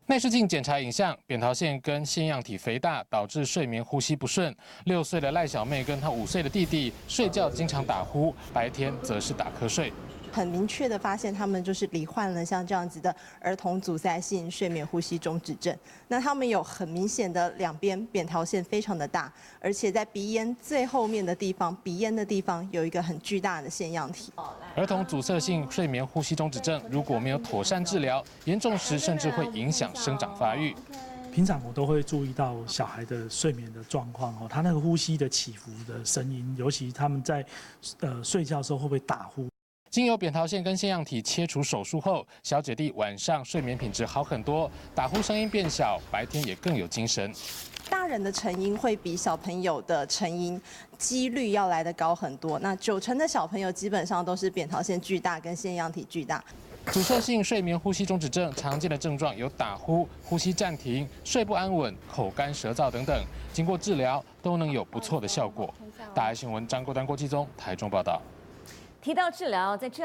内视镜检查影像，扁桃腺跟腺样体肥大导致睡眠呼吸不顺。6岁的赖小妹跟她5岁的弟弟睡觉经常打呼，白天则是打瞌睡。很明确的发现，他们就是罹患了像这样子的儿童阻塞性睡眠呼吸中止症。那他们有很明显的两边扁桃腺非常的大，而且在鼻咽最后面的地方，鼻咽的地方有一个很巨大的腺样体。儿童阻塞性睡眠呼吸中止症如果没有妥善治疗，严重时甚至会影响生长发育。平常我都会注意到小孩的睡眠的状况哦，他那个呼吸的起伏的声音，尤其他们在睡觉的时候会不会打呼？经由扁桃腺跟腺样体切除手术后，小姐弟晚上睡眠品质好很多，打呼声音变小，白天也更有精神。大人的成因会比小朋友的成因几率要来得高很多。那90%的小朋友基本上都是扁桃腺巨大跟腺样体巨大。阻塞性睡眠呼吸中止症常见的症状有打呼、呼吸暂停、睡不安稳、口干舌燥等等，经过治疗都能有不错的效果。大爱新闻张国端、郭继宗台中报道。提到治疗，在这。